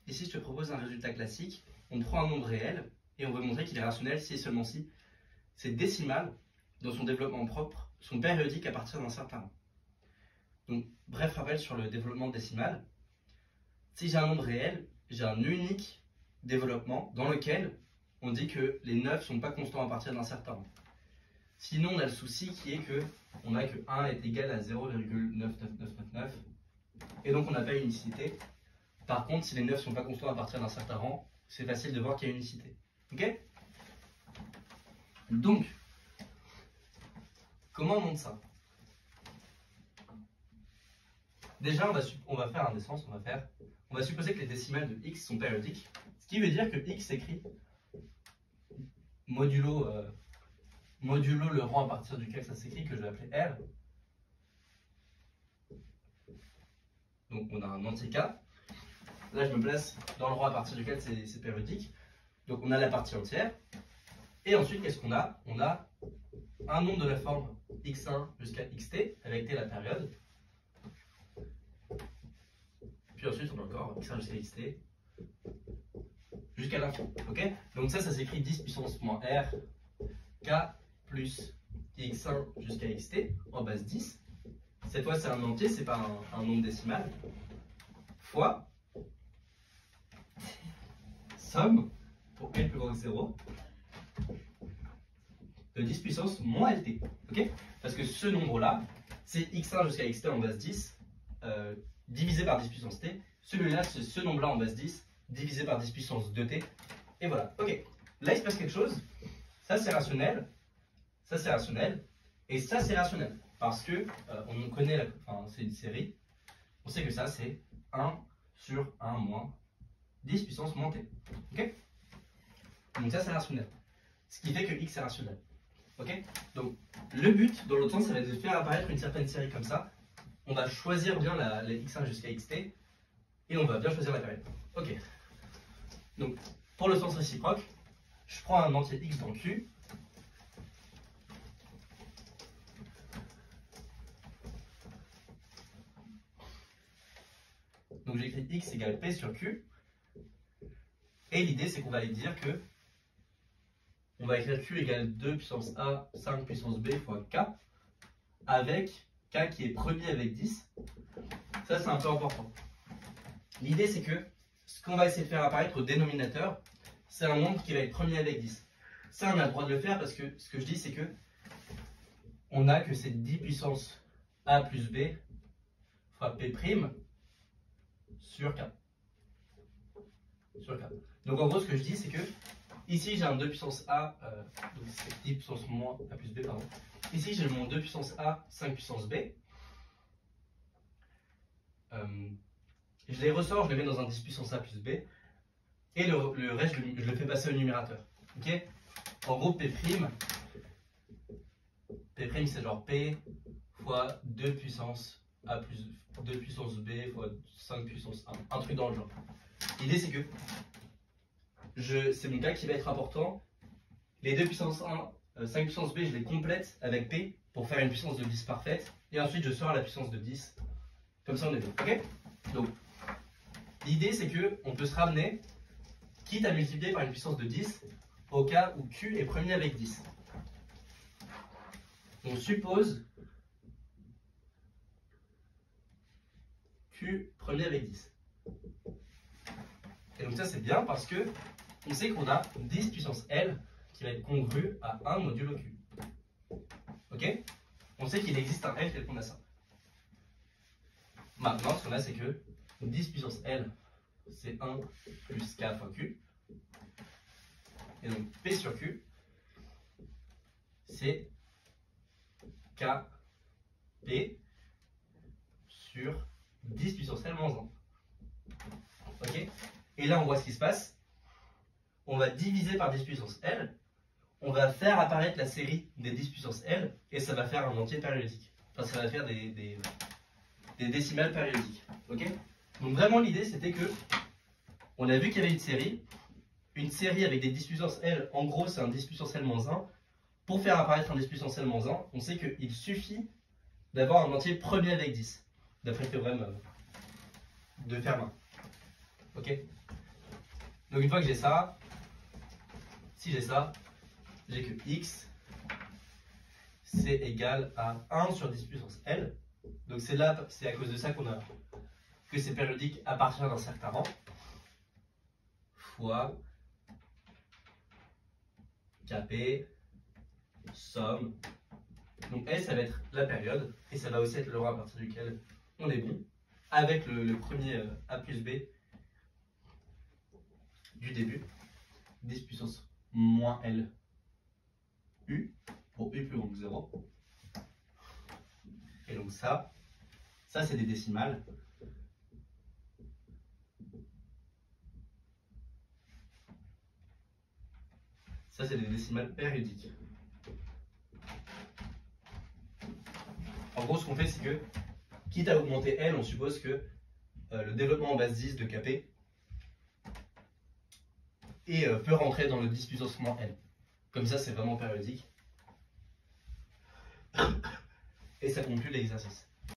ici je te propose un résultat classique. On prend un nombre réel et on veut montrer qu'il est rationnel si et seulement si ces décimales, dans son développement propre, sont périodiques à partir d'un certain rang. Donc, bref rappel sur le développement décimal. Si j'ai un nombre réel, j'ai un unique développement dans lequel on dit que les 9 ne sont pas constants à partir d'un certain rang. Sinon, on a le souci qui est que on a que 1 est égal à 0,99999 et donc on n'a pas unicité. Par contre, si les 9 ne sont pas constants à partir d'un certain rang, c'est facile de voir qu'il y a unicité. Ok? Donc, comment on montre ça? Déjà, on va faire un essence, on va supposer que les décimales de x sont périodiques, ce qui veut dire que x s'écrit modulo le rang à partir duquel ça s'écrit, que je vais appeler R. Donc on a un entier K. Là je me place dans le rang à partir duquel c'est périodique. Donc on a la partie entière. Et ensuite qu'est-ce qu'on a? On a un nombre de la forme x1 jusqu'à xt, avec t la période. Puis ensuite on a encore x1 jusqu'à xt jusqu'à l'infini. Ok? Donc ça s'écrit 10 puissance moins r k plus x1 jusqu'à xt en base 10. Cette fois c'est un entier, c'est pas un nombre décimal. Fois somme pour n plus grand que 0 de 10 puissance moins lt. Ok? Parce que ce nombre-là, c'est x1 jusqu'à xt en base 10 divisé par 10 puissance t. Celui-là, c'est ce nombre-là en base 10 divisé par 10 puissance 2t. Et voilà. Ok. Là, il se passe quelque chose. Ça, c'est rationnel. Ça, c'est rationnel. Et ça, c'est rationnel. Parce que on connaît, c'est une série. On sait que ça, c'est 1 sur 1 moins 10 puissance moins t. Ok? Donc ça, c'est rationnel. Ce qui fait que x est rationnel. Ok? Donc, le but, dans l'autre sens, ça va être de faire apparaître une certaine série comme ça. On va choisir bien les x1 jusqu'à xt. Et on va bien choisir la période. Ok. Donc, pour le sens réciproque, je prends un entier x dans Q. Donc j'écris x égale p sur q. Et l'idée c'est qu'on va aller dire que on va écrire q égale 2 puissance a 5 puissance b fois k avec k qui est premier avec 10. Ça c'est un peu important. L'idée c'est que ce qu'on va essayer de faire apparaître au dénominateur, c'est un nombre qui va être premier avec 10. Ça on a le droit de le faire parce que ce que je dis c'est que on a que c'est 10 puissance a plus b fois p' sur k. Donc en gros ce que je dis c'est que ici j'ai un 2 puissance a, donc c'est 10 puissance moins a plus b, pardon. Ici j'ai mon 2 puissance a, 5 puissance b. Je les ressors, je les mets dans un 10 puissance a plus b. Et le reste je le fais passer au numérateur. Ok? En gros P' c'est genre P fois 2 puissance a plus 2 puissance b fois 5 puissance 1. Un truc dans le genre. L'idée c'est que c'est mon cas qui va être important. Les 2 puissance 1, 5 puissance b, je les complète avec p pour faire une puissance de 10 parfaite. Et ensuite je sors la puissance de 10. Comme ça on est bon. Ok? Donc l'idée c'est que on peut se ramener, quitte à multiplier par une puissance de 10, au cas où q est premier avec 10. On suppose q premier avec 10. Et donc ça c'est bien parce que on sait qu'on a 10 puissance L qui va être congru à 1 modulo Q. Ok? On sait qu'il existe un L tel qu'on a ça. Maintenant ce qu'on a c'est que 10 puissance L c'est 1 plus K fois Q. Et donc P sur Q c'est KP sur 10 puissance L moins 1. Ok? Et là, on voit ce qui se passe. On va diviser par 10 puissance L. On va faire apparaître la série des 10 puissance L. Et ça va faire un entier périodique. Enfin, ça va faire des décimales périodiques. Ok? Donc vraiment, l'idée, c'était que on a vu qu'il y avait une série. Une série avec des 10 puissance L, en gros, c'est un 10 puissance L moins 1. Pour faire apparaître un 10 puissance L moins 1, on sait qu'il suffit d'avoir un entier premier avec 10. D'après le théorème de Fermat. Ok? Donc une fois que j'ai ça, si j'ai ça, j'ai que x c'est égal à 1 sur 10 puissance L. Donc c'est là, c'est à cause de ça qu'on a que c'est périodique à partir d'un certain rang, fois Kp somme. Donc S, ça va être la période, et ça va aussi être le rang à partir duquel on est bon, avec le premier A plus B du début, 10 puissance moins L U, pour U plus grand que 0. Et donc ça c'est des décimales. Ça, c'est des décimales périodiques. En gros, ce qu'on fait, c'est que, quitte à augmenter L, on suppose que le développement en base 10 de Kp peut rentrer dans le 10 puissance moins L. Comme ça, c'est vraiment périodique. Et ça conclut l'exercice.